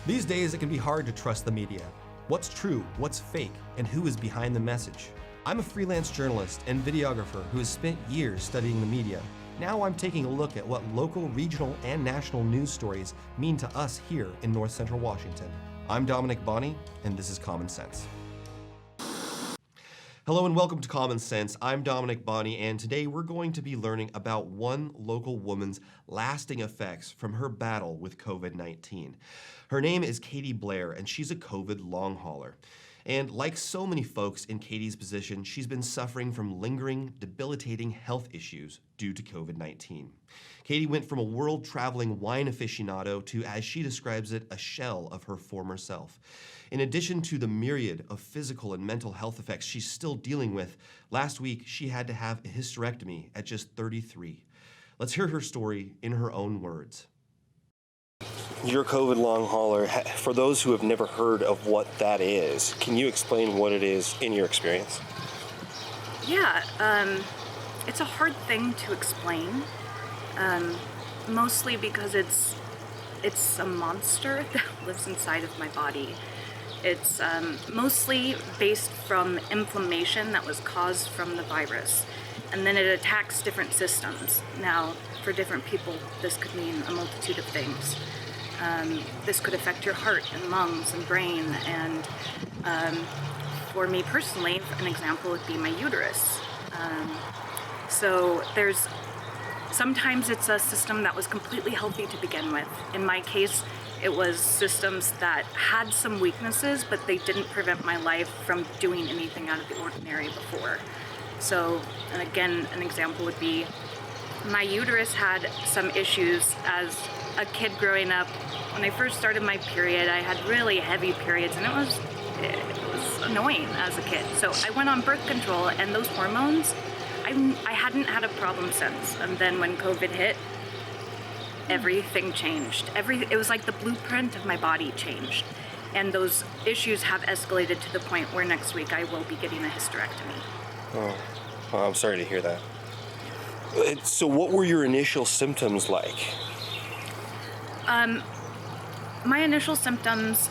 These days, it can be hard to trust the media. What's true, what's fake, and who is behind the message? I'm a freelance journalist and videographer who has spent years studying the media. Now I'm taking a look at what local, regional, and national news stories mean to us here in North Central Washington. I'm Dominick Bonny, and this is Common Sense. Hello and welcome to Common Sense. I'm Dominick Bonny, and today we're going to be learning about one local woman's lasting effects from her battle with COVID-19. Her name is Katie Blair, and she's a COVID long hauler. And like so many folks in Katie's position, she's been suffering from lingering, debilitating health issues due to COVID-19. Katie went from a world-traveling wine aficionado to, as she describes it, a shell of her former self. In addition to the myriad of physical and mental health effects she's still dealing with, last week she had to have a hysterectomy at just 33. Let's hear her story in her own words. You're a COVID long hauler. For those who have never heard of what that is, can you explain what it is in your experience? Yeah, it's a hard thing to explain, mostly because it's a monster that lives inside of my body. It's mostly based from inflammation that was caused from the virus, and then it attacks different systems. Now, for different people, this could mean a multitude of things. This could affect your heart and lungs and brain, and for me personally, an example would be my uterus. So sometimes it's a system that was completely healthy to begin with. In my case, it was systems that had some weaknesses, but they didn't prevent my life from doing anything out of the ordinary before. So, and again, an example would be my uterus had some issues as a kid growing up. When I first started my period, I had really heavy periods, and it was annoying as a kid. So I went on birth control, and those hormones, I hadn't had a problem since. And then when COVID hit, everything changed. It was like the blueprint of my body changed. And those issues have escalated to the point where next week I will be getting a hysterectomy. Oh, well, I'm sorry to hear that. So what were your initial symptoms like? My initial symptoms,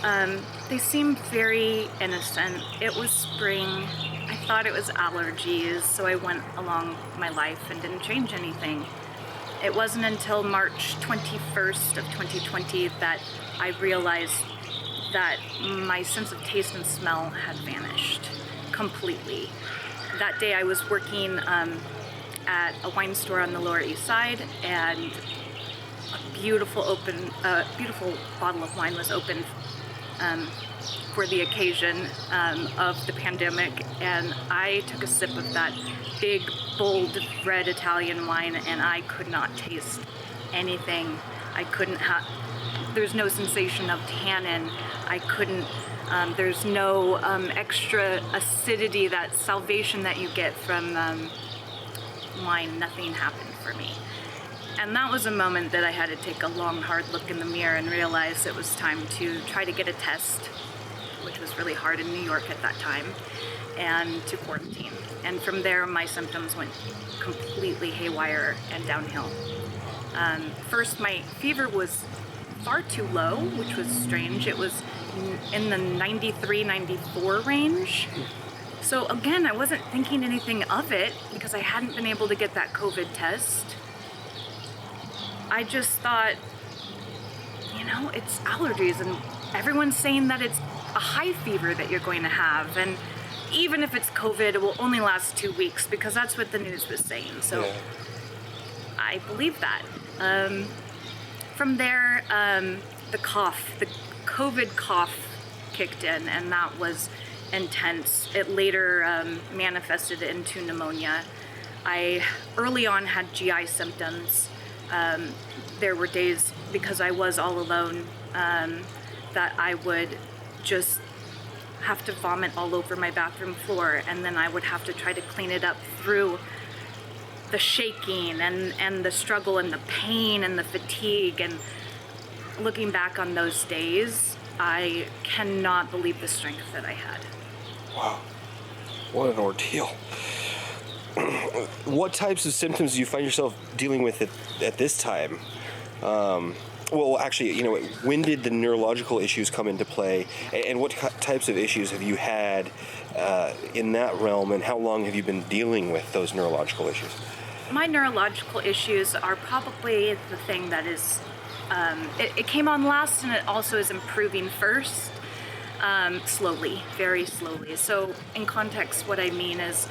they seemed very innocent. It was spring. I thought it was allergies, so I went along my life and didn't change anything. It wasn't until March 21st of 2020 that I realized that my sense of taste and smell had vanished completely. That day I was working at a wine store on the Lower East Side, and a beautiful bottle of wine was opened for the occasion of the pandemic, and I took a sip of that big, bold, red Italian wine, and I could not taste anything. There's no sensation of tannin. I couldn't, there's no extra acidity, that salvation that you get from wine. Nothing happened for me. And that was a moment that I had to take a long, hard look in the mirror and realize it was time to try to get a test, which was really hard in New York at that time, and to quarantine. And from there, my symptoms went completely haywire and downhill. First, my fever was far too low, which was strange. It was in the 93, 94 range. So again, I wasn't thinking anything of it because I hadn't been able to get that COVID test. I just thought, it's allergies, and everyone's saying that it's a high fever that you're going to have, and even if it's COVID, it will only last 2 weeks because that's what the news was saying. So yeah. I believe that. From there, the COVID cough kicked in, and that was intense. It later manifested into pneumonia. I early on had GI symptoms. There were days, because I was all alone, that I would just have to vomit all over my bathroom floor, and then I would have to try to clean it up through the shaking and the struggle and the pain and the fatigue. And looking back on those days, I cannot believe the strength that I had. Wow, what an ordeal. What types of symptoms do you find yourself dealing with at this time? Well, actually, when did the neurological issues come into play, and what types of issues have you had in that realm, and how long have you been dealing with those neurological issues? My neurological issues are probably the thing that is, it came on last, and it also is improving first, slowly, very slowly. So in context, what I mean is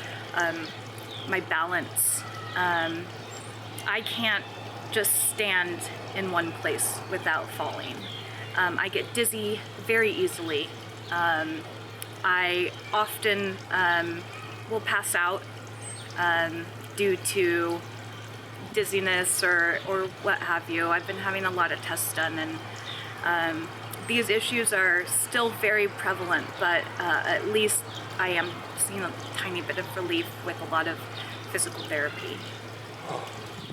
my balance. I can't just stand in one place without falling. I get dizzy very easily. I often will pass out due to dizziness or what have you. I've been having a lot of tests done, and these issues are still very prevalent, but at least I am seeing a tiny bit of relief with a lot of physical therapy.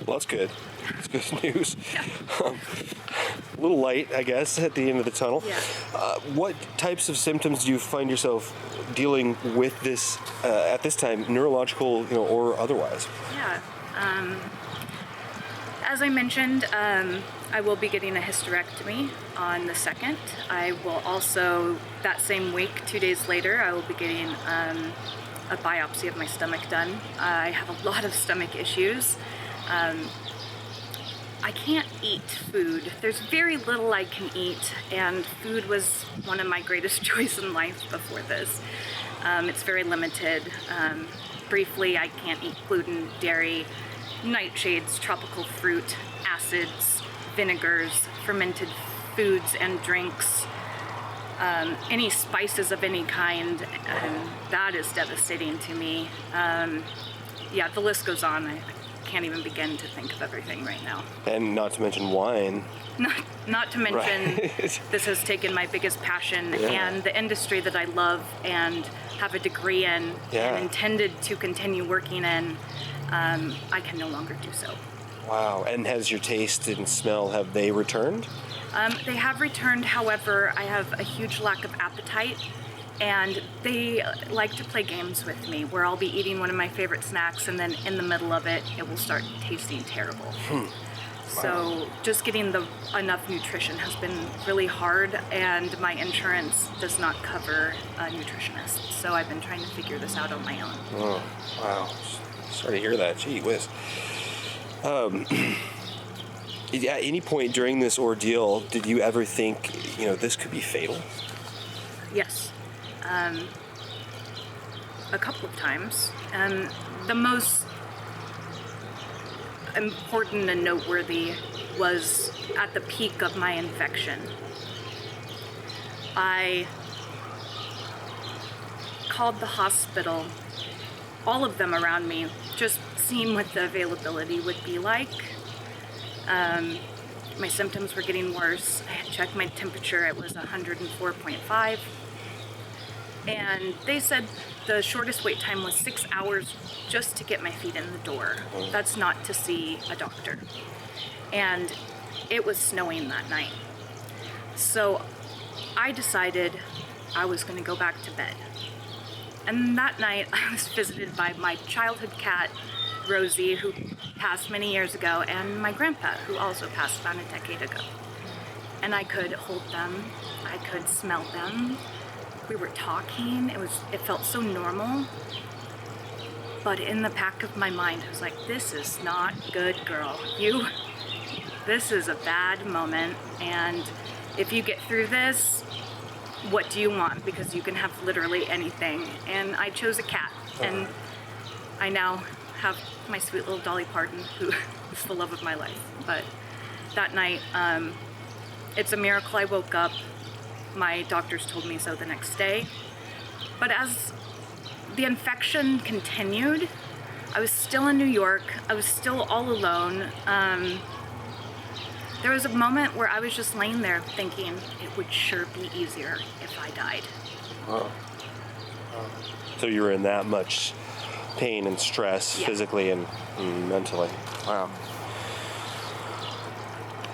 Well, that's good. That's good news. Yeah. A little light, I guess, at the end of the tunnel. Yeah. What types of symptoms do you find yourself dealing with this at this time, neurological, or otherwise? Yeah. As I mentioned, I will be getting a hysterectomy on the 2nd. I will also, that same week, 2 days later, I will be getting a biopsy of my stomach done. I have a lot of stomach issues. I can't eat food. There's very little I can eat, and food was one of my greatest joys in life before this. It's very limited. Briefly, I can't eat gluten, dairy, nightshades, tropical fruit, acids, vinegars, fermented foods and drinks, any spices of any kind. That is devastating to me. Yeah, the list goes on. I can't even begin to think of everything right now. And not to mention wine. Not to mention, Right. This has taken my biggest passion Yeah. and the industry that I love and have a degree in Yeah. and intended to continue working in. I can no longer do so. Wow. And has your taste and smell, have they returned? They have returned, however, I have a huge lack of appetite, and they like to play games with me where I'll be eating one of my favorite snacks, and then in the middle of it, it will start tasting terrible. So just getting enough nutrition has been really hard, and my insurance does not cover a nutritionist. So I've been trying to figure this out on my own. Oh, wow. Sorry to hear that. Gee whiz. At any point during this ordeal, did you ever think, this could be fatal? Yes. A couple of times. The most important and noteworthy was at the peak of my infection. I called the hospital, all of them around me, just seeing what the availability would be like. My symptoms were getting worse. I had checked my temperature, it was 104.5. And they said the shortest wait time was 6 hours just to get my feet in the door. That's not to see a doctor. And it was snowing that night. So I decided I was going to go back to bed. And that night I was visited by my childhood cat, Rosie, who passed many years ago, and my grandpa, who also passed about a decade ago. And I could hold them, I could smell them. We were talking, it felt so normal. But in the back of my mind, I was like, this is not good, girl. This is a bad moment, and if you get through this, what do you want? Because you can have literally anything. And I chose a cat, and I now have my sweet little Dolly Parton, who is the love of my life. But that night, it's a miracle I woke up. My doctors told me so the next day. But as the infection continued, I was still in New York. I was still all alone. There was a moment where I was just laying there thinking it would sure be easier if I died. Wow. So you were in that much pain and stress, Yeah. physically and mentally. Wow.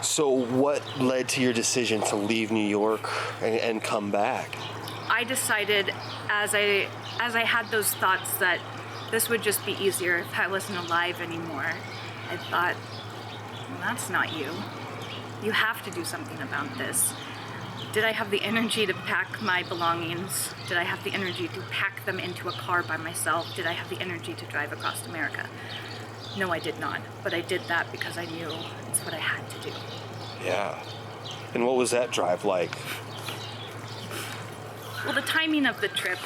So what led to your decision to leave New York and come back? I decided as I had those thoughts that this would just be easier if I wasn't alive anymore. I thought, well, that's not you. You have to do something about this. Did I have the energy to pack my belongings? Did I have the energy to pack them into a car by myself? Did I have the energy to drive across America? No, I did not. But I did that because I knew it's what I had to do. Yeah. And what was that drive like? Well, the timing of the trip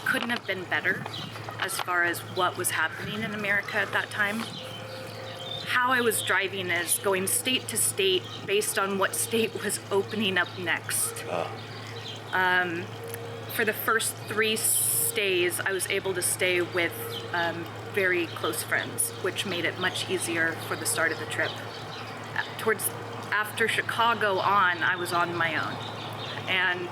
couldn't have been better as far as what was happening in America at that time. How I was driving is going state to state based on what state was opening up next. For the first 3 stays, I was able to stay with very close friends, which made it much easier for the start of the trip. After Chicago on, I was on my own. And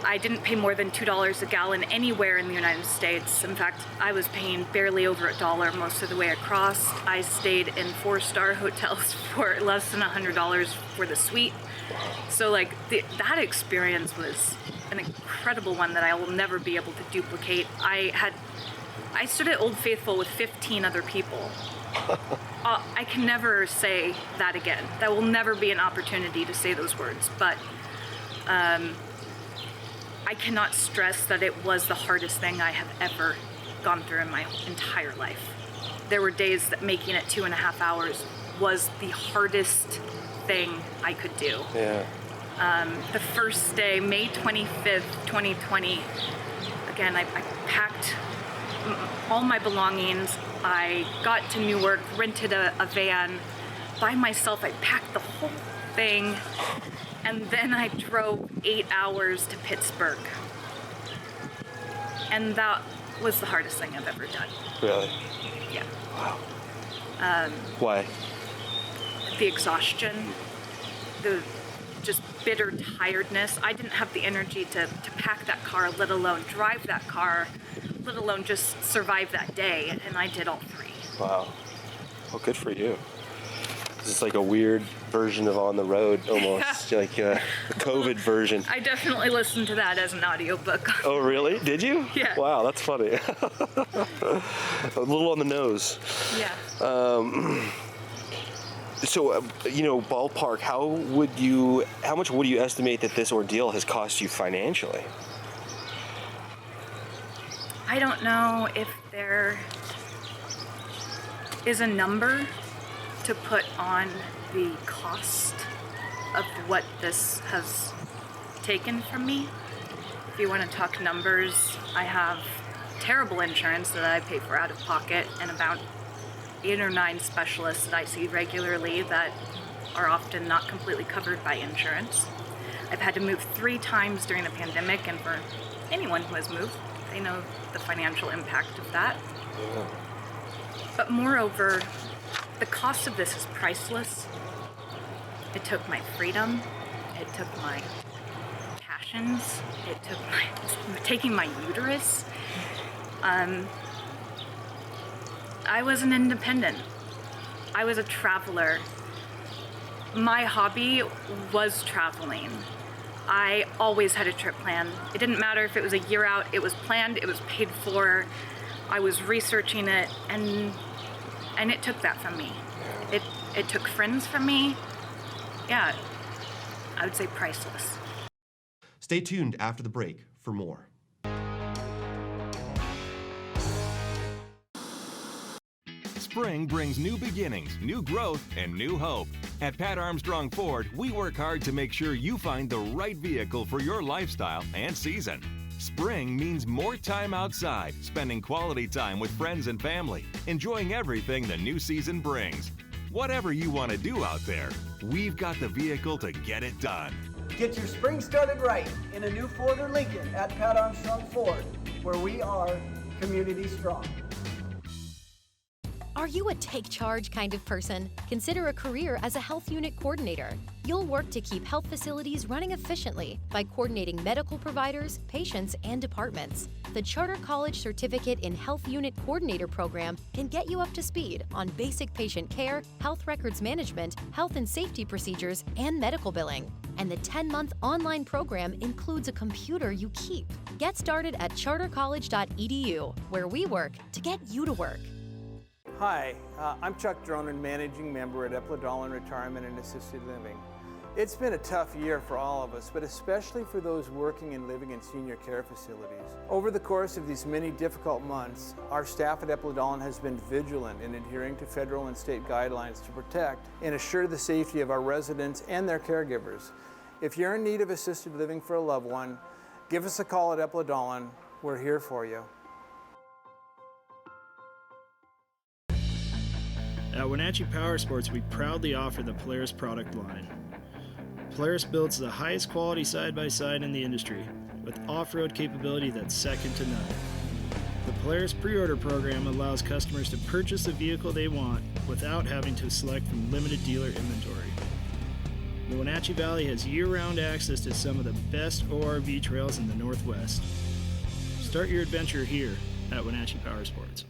I didn't pay more than $2 a gallon anywhere in the United States. In fact, I was paying barely over $1 most of the way across. I stayed in 4-star hotels for less than $100 for the suite. So like that experience was an incredible one that I will never be able to duplicate. I stood at Old Faithful with 15 other people. I can never say that again. That will never be an opportunity to say those words, but I cannot stress that it was the hardest thing I have ever gone through in my entire life. There were days that making it 2.5 hours was the hardest thing I could do. Yeah. The first day, May 25th, 2020, again, I packed all my belongings. I got to Newark, rented a van by myself. I packed the whole thing. And then I drove 8 hours to Pittsburgh. And that was the hardest thing I've ever done. Really? Yeah. Wow. Why? The exhaustion, the just bitter tiredness. I didn't have the energy to pack that car, let alone drive that car, let alone just survive that day. And I did all 3. Wow. Well, good for you. It's like a weird version of On the Road, almost. Yeah. Like a COVID version. I definitely listened to that as an audiobook. Oh, really? Did you? Yeah. Wow, that's funny. A little on the nose. Yeah. So, ballpark, how much would you estimate that this ordeal has cost you financially? I don't know if there is a number to put on the cost of what this has taken from me. If you want to talk numbers, I have terrible insurance that I pay for out of pocket and about 8 or 9 specialists that I see regularly that are often not completely covered by insurance. I've had to move 3 times during the pandemic, and for anyone who has moved, they know the financial impact of that. Yeah. But moreover, the cost of this is priceless. It took my freedom. It took my passions. It took taking my uterus. I was an independent. I was a traveler. My hobby was traveling. I always had a trip planned. It didn't matter if it was a year out. It was planned. It was paid for. I was researching it, and it took that from me. It took friends from me. Yeah, I would say priceless. Stay tuned after the break for more. Spring brings new beginnings, new growth, and new hope. At Pat Armstrong Ford, we work hard to make sure you find the right vehicle for your lifestyle and season. Spring means more time outside, spending quality time with friends and family, enjoying everything the new season brings. Whatever you want to do out there, we've got the vehicle to get it done. Get your spring started right in a new Ford or Lincoln at Pat Armstrong Ford, where we are community strong. Are you a take charge kind of person? Consider a career as a health unit coordinator. You'll work to keep health facilities running efficiently by coordinating medical providers, patients, and departments. The Charter College Certificate in Health Unit Coordinator program can get you up to speed on basic patient care, health records management, health and safety procedures, and medical billing. And the 10-month online program includes a computer you keep. Get started at chartercollege.edu, where we work to get you to work. Hi, I'm Chuck Dronin, Managing Member at Eplidolin Retirement and Assisted Living. It's been a tough year for all of us, but especially for those working and living in senior care facilities. Over the course of these many difficult months, our staff at Eplidolin has been vigilant in adhering to federal and state guidelines to protect and assure the safety of our residents and their caregivers. If you're in need of assisted living for a loved one, give us a call at Eplidolin. We're here for you. At Wenatchee Power Sports, we proudly offer the Polaris product line. Polaris builds the highest quality side-by-side in the industry, with off-road capability that's second to none. The Polaris pre-order program allows customers to purchase the vehicle they want without having to select from limited dealer inventory. The Wenatchee Valley has year-round access to some of the best ORV trails in the Northwest. Start your adventure here at Wenatchee Power Sports.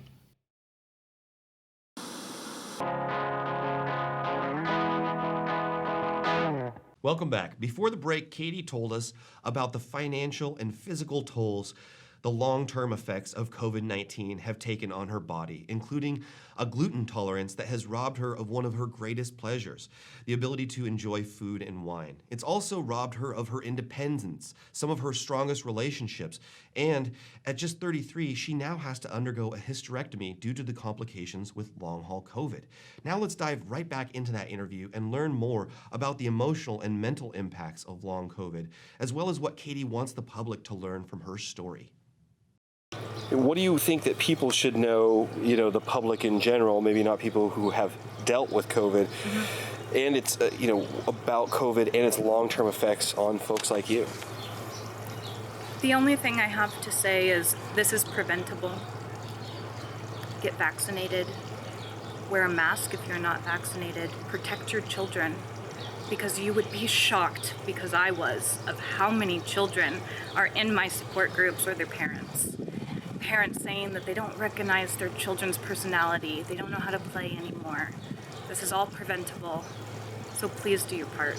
Welcome back. Before the break, Katie told us about the financial and physical tolls the long-term effects of COVID-19 have taken on her body, including a gluten tolerance that has robbed her of one of her greatest pleasures, the ability to enjoy food and wine. It's also robbed her of her independence, some of her strongest relationships, and at just 33, she now has to undergo a hysterectomy due to the complications with long-haul COVID. Now let's dive right back into that interview and learn more about the emotional and mental impacts of long COVID, as well as what Katie wants the public to learn from her story. What do you think that people should know, the public in general, maybe not people who have dealt with COVID, and it's, about COVID and its long-term effects on folks like you? The only thing I have to say is this is preventable. Get vaccinated. Wear a mask if you're not vaccinated. Protect your children, because you would be shocked, because I was, of how many children are in my support groups or their parents. Parents saying that they don't recognize their children's personality, they don't know how to play anymore. This is all preventable, so please do your part.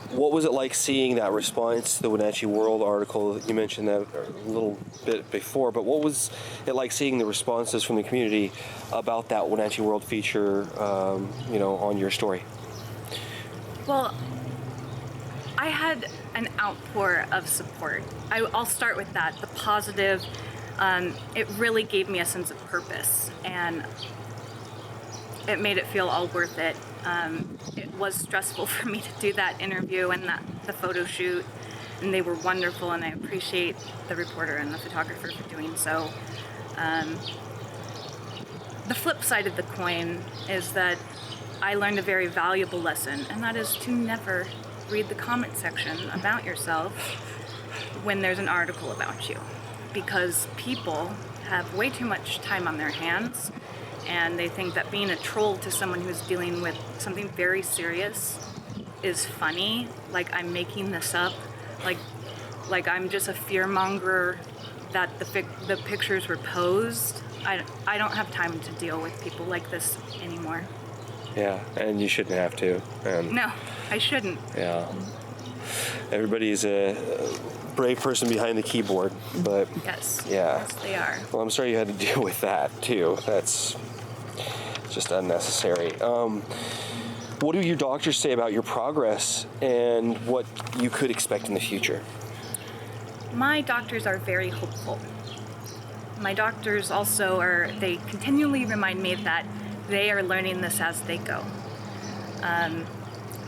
What was it like seeing that response to the Wenatchee World article? You mentioned that a little bit before, but what was it like seeing the responses from the community about that Wenatchee World feature, on your story? Well, I had an outpour of support. I'll start with that, the positive. It really gave me a sense of purpose, and it made it feel all worth it. It was stressful for me to do that interview and the photo shoot, and they were wonderful, and I appreciate the reporter and the photographer for doing so. The flip side of the coin is that I learned a very valuable lesson, and that is to never read the comment section about yourself when there's an article about you. Because people have way too much time on their hands, and they think that being a troll to someone who's dealing with something very serious is funny, like I'm making this up, like I'm just a fearmonger that the pictures were posed. I don't have time to deal with people like this anymore. Yeah, and you shouldn't have to. No, I shouldn't. Yeah. Everybody's a brave person behind the keyboard, but Yes. yeah. Yes, they are. Well, I'm sorry you had to deal with that too. That's just unnecessary. What do your doctors say about your progress and what you could expect in the future? My doctors are very hopeful. My doctors also they continually remind me that they are learning this as they go.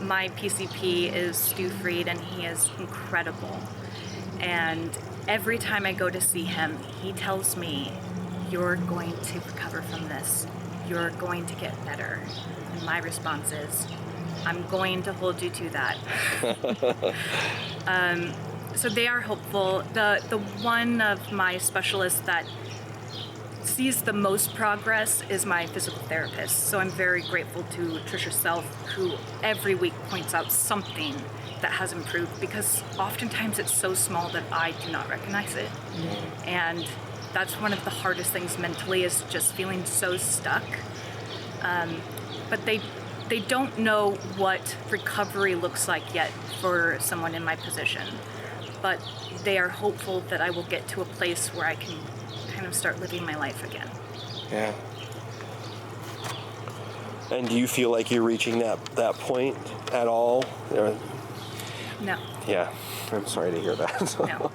My PCP is Stu Freed, and he is incredible. And every time I go to see him, he tells me, you're going to recover from this. You're going to get better. And my response is, I'm going to hold you to that. So they are hopeful. The one of my specialists that sees the most progress is my physical therapist. So I'm very grateful to Tricia Self, who every week points out something that has improved, because oftentimes it's so small that I do not recognize it. And that's one of the hardest things mentally, is just feeling so stuck. But they don't know what recovery looks like yet for someone in my position. But they are hopeful that I will get to a place where I can kind of start living my life again. Yeah. And do you feel like you're reaching that point at all? No. Yeah, I'm sorry to hear that. No,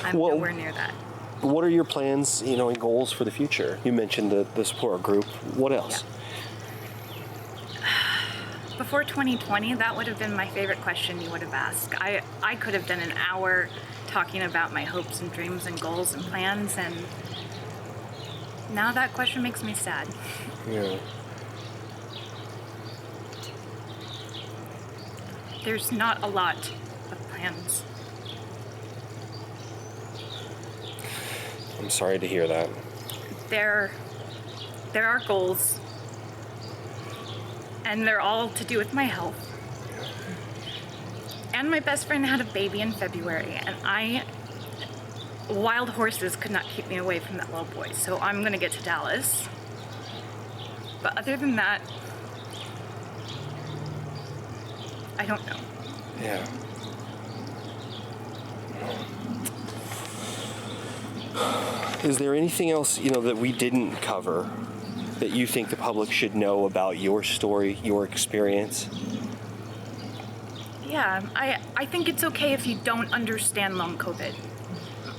I'm Well, nowhere near that. what are your plans, and goals for the future? You mentioned the support group. What else? Yeah. Before 2020, that would have been my favorite question you would have asked. I could have done an hour talking about my hopes and dreams and goals and plans, and now that question makes me sad. Yeah. There's not a lot of plans. I'm sorry to hear that. There are goals, and they're all to do with my health. And my best friend had a baby in February, and wild horses could not keep me away from that little boy, so I'm gonna get to Dallas. But other than that, I don't know. Yeah. Is there anything else, that we didn't cover that you think the public should know about your story, your experience? Yeah, I think it's okay if you don't understand long COVID.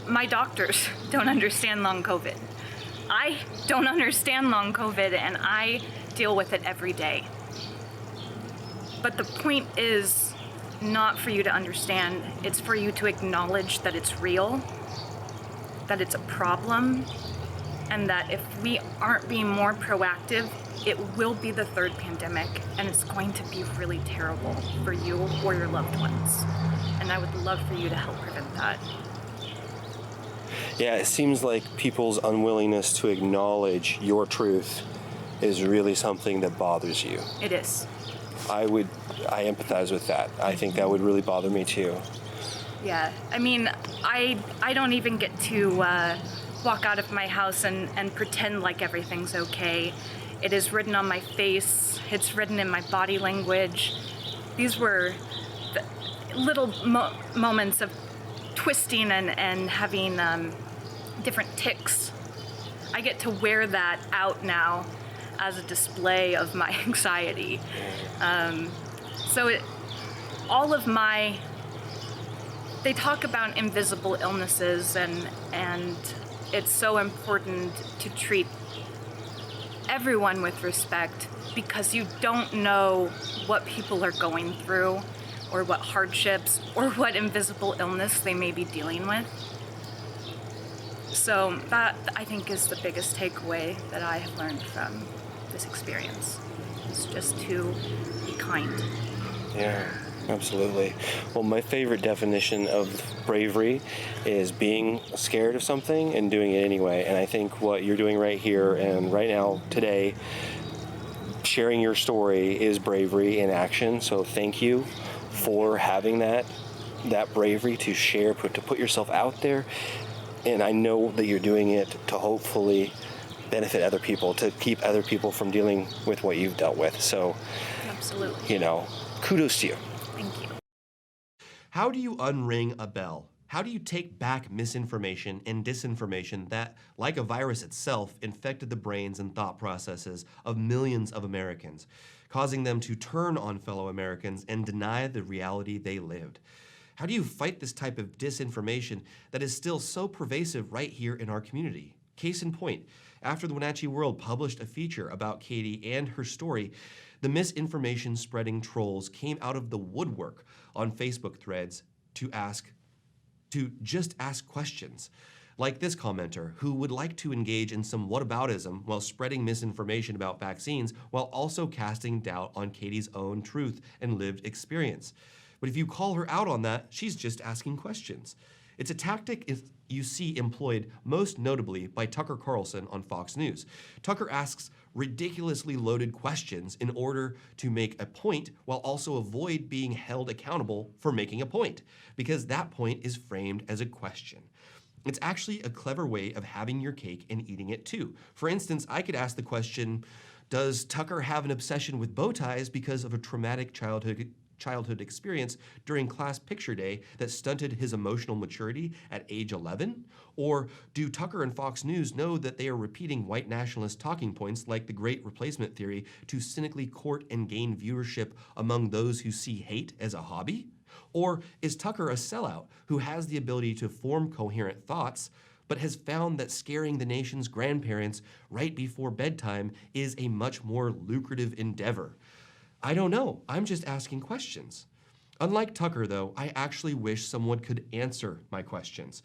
My doctors don't understand long COVID. I don't understand long COVID, and I deal with it every day. But the point is not for you to understand, it's for you to acknowledge that it's real, that it's a problem, and that if we aren't being more proactive, it will be the third pandemic, and it's going to be really terrible for you or your loved ones. And I would love for you to help prevent that. Yeah, it seems like people's unwillingness to acknowledge your truth is really something that bothers you. It is. I empathize with that. I think that would really bother me too. Yeah, I mean, I don't even get to walk out of my house and pretend like everything's okay. It is written on my face. It's written in my body language. These were the little moments of twisting and having different tics. I get to wear that out now as a display of my anxiety. They talk about invisible illnesses, and it's so important to treat everyone with respect, because you don't know what people are going through, or what hardships, or what invisible illness they may be dealing with. So that, I think, is the biggest takeaway that I have learned from this experience. It's just to be kind. Yeah, absolutely. Well, my favorite definition of bravery is being scared of something and doing it anyway. And I think what you're doing right here and right now, today, sharing your story is bravery in action. So thank you for having that bravery to share, to put yourself out there. And I know that you're doing it to hopefully benefit other people, to keep other people from dealing with what you've dealt with. So, absolutely. Kudos to you. Thank you. How do you unring a bell? How do you take back misinformation and disinformation that, like a virus itself, infected the brains and thought processes of millions of Americans, causing them to turn on fellow Americans and deny the reality they lived? How do you fight this type of disinformation that is still so pervasive right here in our community? Case in point, after the Wenatchee World published a feature about Katie and her story, the misinformation spreading trolls came out of the woodwork on Facebook threads to just ask questions. Like this commenter, who would like to engage in some whataboutism while spreading misinformation about vaccines, while also casting doubt on Katie's own truth and lived experience. But if you call her out on that, she's just asking questions. It's a tactic you see employed most notably by Tucker Carlson on Fox News. Tucker asks ridiculously loaded questions in order to make a point while also avoid being held accountable for making a point, because that point is framed as a question. It's actually a clever way of having your cake and eating it too. For instance, I could ask the question, does Tucker have an obsession with bow ties because of a traumatic childhood childhood experience during class picture day that stunted his emotional maturity at age 11? Or do Tucker and Fox News know that they are repeating white nationalist talking points like the Great Replacement Theory to cynically court and gain viewership among those who see hate as a hobby? Or is Tucker a sellout who has the ability to form coherent thoughts, but has found that scaring the nation's grandparents right before bedtime is a much more lucrative endeavor? I don't know. I'm just asking questions. Unlike Tucker, though, I actually wish someone could answer my questions.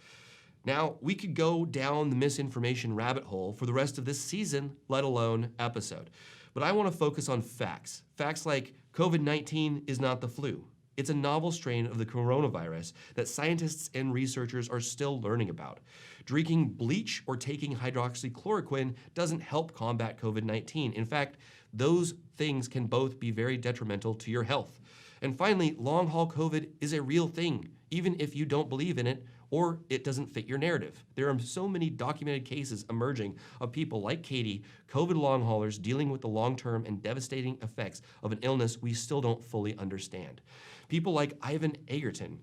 Now, we could go down the misinformation rabbit hole for the rest of this season, let alone episode. But I want to focus on facts. Facts like COVID-19 is not the flu. It's a novel strain of the coronavirus that scientists and researchers are still learning about. Drinking bleach or taking hydroxychloroquine doesn't help combat COVID-19. In fact, those things can both be very detrimental to your health. And finally, long-haul COVID is a real thing, even if you don't believe in it or it doesn't fit your narrative. There are so many documented cases emerging of people like Katie, COVID long haulers, dealing with the long-term and devastating effects of an illness we still don't fully understand. People like Ivan Egerton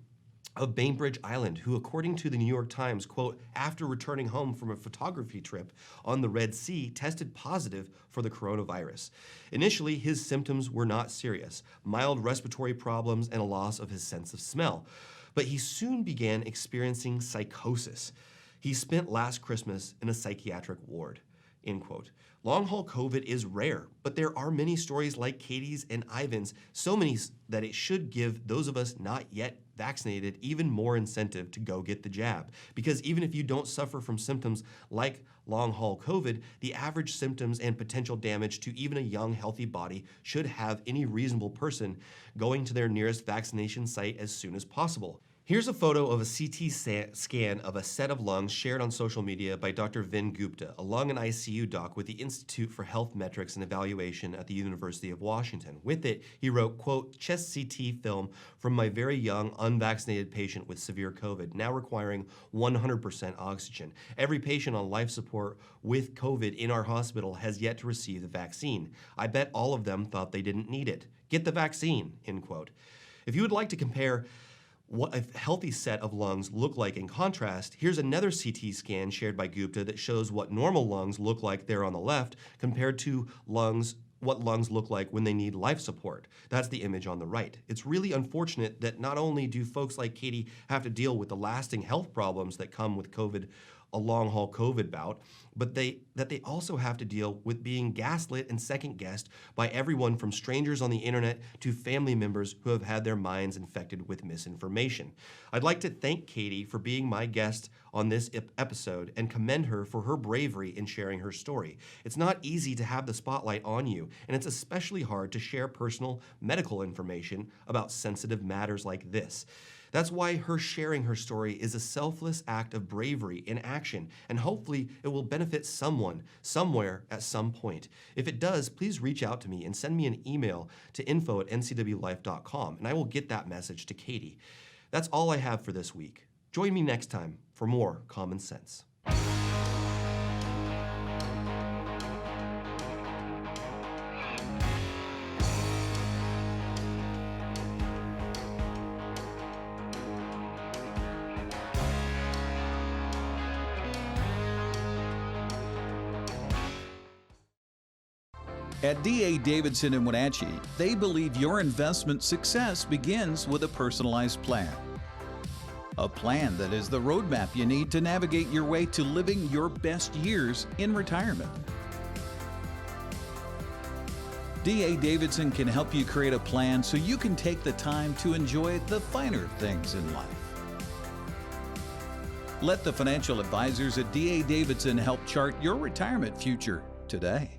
of Bainbridge Island, who, according to the New York Times, quote, after returning home from a photography trip on the Red Sea, tested positive for the coronavirus. Initially, his symptoms were not serious, mild respiratory problems and a loss of his sense of smell. But he soon began experiencing psychosis. He spent last Christmas in a psychiatric ward, end quote. Long-haul COVID is rare, but there are many stories like Katie's and Ivan's, so many that it should give those of us not yet vaccinated even more incentive to go get the jab. Because even if you don't suffer from symptoms like long-haul COVID, the average symptoms and potential damage to even a young, healthy body should have any reasonable person going to their nearest vaccination site as soon as possible. Here's a photo of a CT scan of a set of lungs shared on social media by Dr. Vin Gupta, a lung and ICU doc with the Institute for Health Metrics and Evaluation at the University of Washington. With it, he wrote, quote, chest CT film from my very young, unvaccinated patient with severe COVID, now requiring 100% oxygen. Every patient on life support with COVID in our hospital has yet to receive the vaccine. I bet all of them thought they didn't need it. Get the vaccine, end quote. If you would like to compare what a healthy set of lungs look like in contrast, here's another CT scan shared by Gupta that shows what normal lungs look like there on the left compared to what lungs look like when they need life support. That's the image on the right. It's really unfortunate that not only do folks like Katie have to deal with the lasting health problems that come with COVID, a long-haul COVID bout, but that they also have to deal with being gaslit and second-guessed by everyone from strangers on the internet to family members who have had their minds infected with misinformation. I'd like to thank Katie for being my guest on this episode and commend her for her bravery in sharing her story. It's not easy to have the spotlight on you, and it's especially hard to share personal medical information about sensitive matters like this. That's why her sharing her story is a selfless act of bravery in action, and hopefully it will benefit someone, somewhere, at some point. If it does, please reach out to me and send me an email to info@ncwlife.com, and I will get that message to Katie. That's all I have for this week. Join me next time for more Common Sense. At D.A. Davidson in Wenatchee, they believe your investment success begins with a personalized plan. A plan that is the roadmap you need to navigate your way to living your best years in retirement. D.A. Davidson can help you create a plan so you can take the time to enjoy the finer things in life. Let the financial advisors at D.A. Davidson help chart your retirement future today.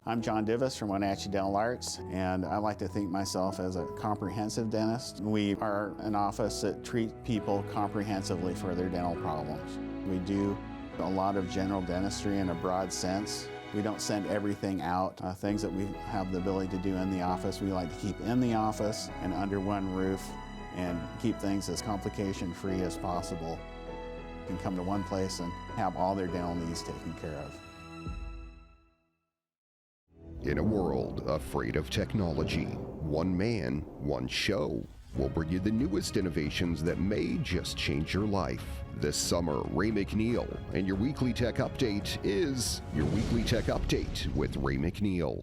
I'm John Divis from Wenatchee Dental Arts, and I like to think myself as a comprehensive dentist. We are an office that treats people comprehensively for their dental problems. We do a lot of general dentistry in a broad sense. We don't send everything out. Things that we have the ability to do in the office, we like to keep in the office and under one roof and keep things as complication-free as possible. You can come to one place and have all their dental needs taken care of. In a world afraid of technology, one man, one show will bring you the newest innovations that may just change your life. This summer, Ray McNeil and your Weekly Tech Update is your Weekly Tech Update with Ray McNeil.